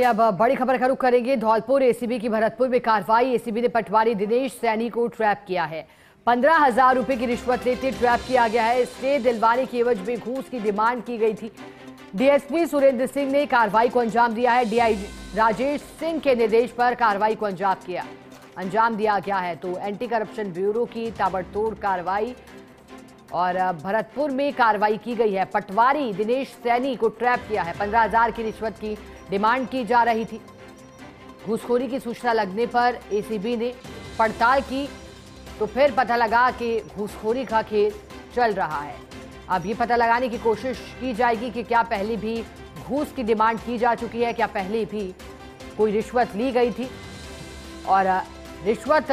अब बड़ी खबर का रुख करेंगे। धौलपुर एसीबी की भरतपुर में कार्रवाई। एसीबी ने पटवारी दिनेश सैनी को ट्रैप किया है। 15,000 रुपए की रिश्वत लेते ट्रैप किया गया है। स्टे दिलवाने की एवज में घूस की डिमांड की गई थी। डीएसपी सुरेंद्र सिंह ने कार्रवाई को अंजाम दिया है। डीआईजी राजेश सिंह के निर्देश पर कार्रवाई को अंजाम दिया गया है। तो एंटी करप्शन ब्यूरो की ताबड़तोड़ कार्रवाई और भरतपुर में कार्रवाई की गई है। पटवारी दिनेश सैनी को ट्रैप किया है। 15,000 की रिश्वत की डिमांड की जा रही थी। घूसखोरी की सूचना लगने पर एसीबी ने पड़ताल की तो फिर पता लगा कि घूसखोरी का खेल चल रहा है। अब ये पता लगाने की कोशिश की जाएगी कि क्या पहले भी घूस की डिमांड की जा चुकी है, क्या पहले भी कोई रिश्वत ली गई थी और रिश्वत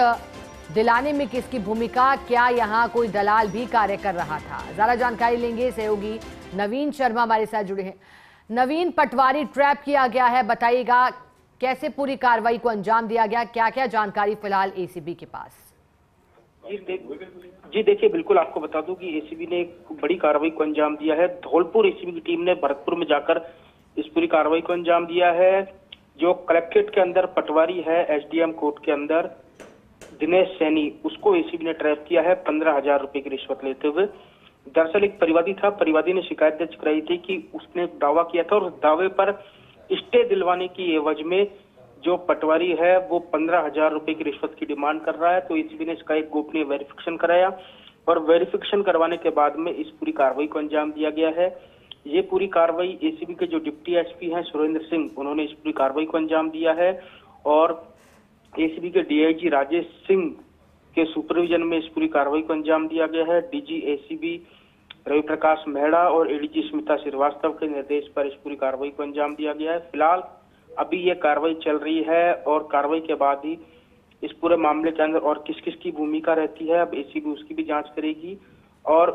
दिलाने में किसकी भूमिका, क्या यहाँ कोई दलाल भी कार्य कर रहा था। ज़्यादा जानकारी लेंगे, सहयोगी नवीन शर्मा हमारे साथ जुड़े हैं। नवीन, पटवारी ट्रैप किया गया है, बताइएगा कैसे पूरी कार्रवाई को अंजाम दिया गया, क्या क्या जानकारी फिलहाल एसीबी के पास? जी देखिए, बिल्कुल आपको बता दूं कि एसीबी ने एक बड़ी कार्रवाई को अंजाम दिया है। धौलपुर एसीबी की टीम ने भरतपुर में जाकर इस पूरी कार्रवाई को अंजाम दिया है। जो कलेक्ट्रेट के अंदर पटवारी है एसडीएम कोर्ट के अंदर दिनेश सैनी, उसको एसीबी ने ट्रैप किया है 15,000 रुपए की रिश्वत लेते हुए। दरअसल एक परिवादी था, परिवादी ने शिकायत दर्ज कराई थी कि उसने दावा किया था और उस दावे पर स्टे दिलवाने की एवज में जो पटवारी है वो 15,000 रुपए की रिश्वत की डिमांड कर रहा है। तो एसीबी ने इसका एक गोपनीय वेरिफिकेशन कराया और वेरिफिकेशन करवाने के बाद में इस पूरी कार्रवाई को अंजाम दिया गया है। ये पूरी कार्रवाई एसीबी के जो डिप्टी एसपी हैं सुरेंद्र सिंह, उन्होंने इस पूरी कार्रवाई को अंजाम दिया है और एसीबी के डीआईजी राजेश सिंह के सुपरविजन में इस पूरी कार्रवाई को अंजाम दिया गया है। डीजी एसीबी रवि प्रकाश मेहड़ा और एडीजी स्मिता श्रीवास्तव के निर्देश पर इस पूरी कार्रवाई को अंजाम दिया गया है। फिलहाल अभी ये कार्रवाई चल रही है और कार्रवाई के बाद ही इस पूरे मामले के अंदर और किस किस की भूमिका रहती है, अब एसीबी उसकी भी जांच करेगी। और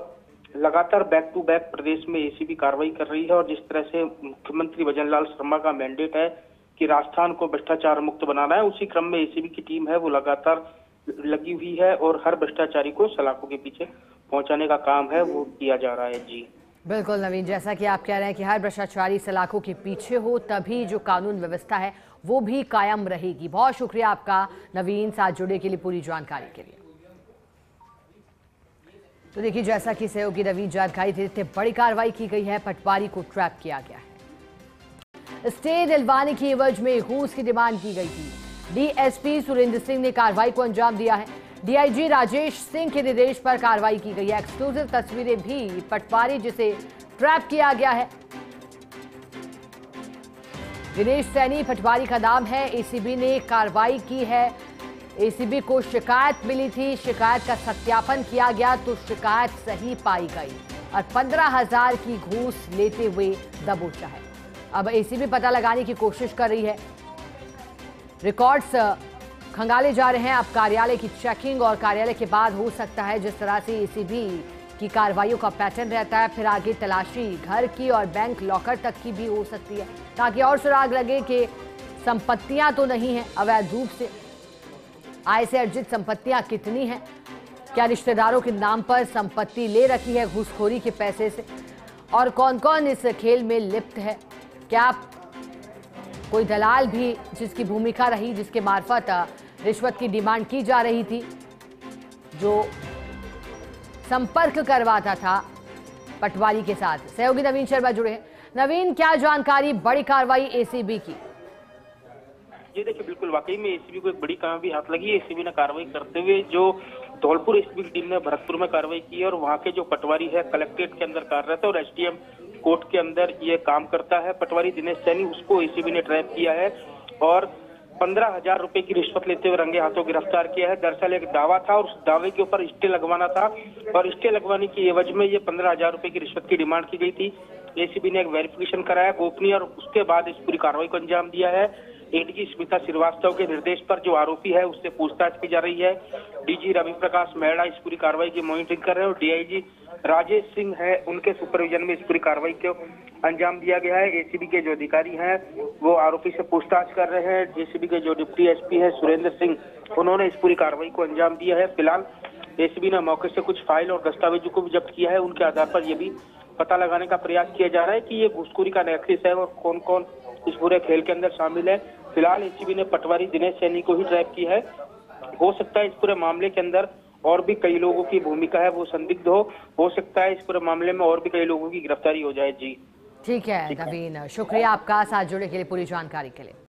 लगातार बैक टू बैक प्रदेश में एसीबी कार्रवाई कर रही है और जिस तरह से मुख्यमंत्री भजनलाल शर्मा का मैंडेट है कि राजस्थान को भ्रष्टाचार मुक्त बनाना है, उसी क्रम में एसीबी की टीम है वो लगातार लगी हुई है और हर भ्रष्टाचारी को सलाखों के पीछे पहुंचाने का काम है वो किया जा रहा है। जी बिल्कुल नवीन, जैसा कि आप कह रहे हैं कि हर भ्रष्टाचारी सलाखों के पीछे हो तभी जो कानून व्यवस्था है वो भी कायम रहेगी। बहुत शुक्रिया आपका नवीन, साथ जुड़े के लिए, पूरी जानकारी के लिए। तो देखिए, जैसा कि सहयोगी नवीन जानकारी देते, बड़ी कार्रवाई की गई है, पटवारी को ट्रैप किया गया है। स्टे दिलवाने की एवज में घूस की डिमांड की गई थी। डीएसपी सुरेंद्र सिंह ने कार्रवाई को अंजाम दिया है। डीआईजी राजेश सिंह के निर्देश पर कार्रवाई की गई है। एक्सक्लूसिव तस्वीरें भी पटवारी जिसे ट्रैप किया गया है, दिनेश सैनी पटवारी का नाम है। एसीबी ने कार्रवाई की है। एसीबी को शिकायत मिली थी, शिकायत का सत्यापन किया गया तो शिकायत सही पाई गई और 15,000 की घूस लेते हुए दबोचा है। अब एसीबी पता लगाने की कोशिश कर रही है, रिकॉर्ड्स खंगाले जा रहे हैं। अब कार्यालय की चेकिंग और कार्यालय के बाद हो सकता है, जिस तरह से एसीबी की कार्रवाइयों का पैटर्न रहता है, फिर आगे तलाशी घर की और बैंक लॉकर तक की भी हो सकती है, ताकि और सुराग लगे कि संपत्तियां तो नहीं हैं अवैध रूप से, आय से अर्जित संपत्तियां कितनी हैं, क्या रिश्तेदारों के नाम पर संपत्ति ले रखी है घूसखोरी के पैसे से, और कौन कौन इस खेल में लिप्त है, क्या कोई दलाल भी जिसकी भूमिका रही, जिसके मार्फत रिश्वत की डिमांड की जा रही थी, जो संपर्क करवाता था पटवारी के साथ। सहयोगी नवीन शर्मा जुड़े हैं। नवीन, क्या जानकारी, बड़ी कार्रवाई एसीबी की? ये देखिए, बिल्कुल वाकई में एसीबी को एक बड़ी कामयाबी हाथ लगी है। एसीबी ने कार्रवाई करते हुए जो धौलपुर एसीबी की टीम ने भरतपुर में कार्रवाई की है और वहां के जो पटवारी है कलेक्ट्रेट के अंदर कार्यरत है और एसडीएम कोर्ट के अंदर ये काम करता है पटवारी दिनेश सैनी, उसको एसीबी ने ट्रैप किया है और 15,000 रुपए की रिश्वत लेते हुए रंगे हाथों गिरफ्तार किया है। दरअसल एक दावा था और उस दावे के ऊपर स्टे लगवाना था और स्टे लगवाने की एवज में ये 15,000 रुपए की रिश्वत की डिमांड की गई थी। एसीबी ने एक वेरिफिकेशन कराया गोपनीय और उसके बाद इस पूरी कार्रवाई को अंजाम दिया है। एडीजी स्मिता श्रीवास्तव के निर्देश पर जो आरोपी है उससे पूछताछ की जा रही है। डीजी रवि प्रकाश मेहड़ा इस पूरी कार्रवाई की मॉनिटरिंग कर रहे हैं और डीआईजी राजेश सिंह है, उनके सुपरविजन में इस पूरी कार्रवाई को अंजाम दिया गया है। एसीबी के जो अधिकारी हैं वो आरोपी से पूछताछ कर रहे हैं। एसीबी के जो डिप्टी एसपी है सुरेंद्र सिंह, उन्होंने इस पूरी कार्रवाई को अंजाम दिया है। फिलहाल एसीबी ने मौके से कुछ फाइल और दस्तावेजों को भी जब्त किया है। उनके आधार पर यह भी पता लगाने का प्रयास किया जा रहा है कि ये घूसखोरी का नेक्सस है और कौन कौन इस पूरे खेल के अंदर शामिल है। फिलहाल एसीबी ने पटवारी दिनेश सैनी को ही ट्रैप किया है। हो सकता है इस पूरे मामले के अंदर और भी कई लोगों की भूमिका है, वो संदिग्ध हो सकता है इस पूरे मामले में और भी कई लोगों की गिरफ्तारी हो जाए। जी ठीक है नवीन, शुक्रिया आपका साथ जुड़ने के लिए, पूरी जानकारी के लिए।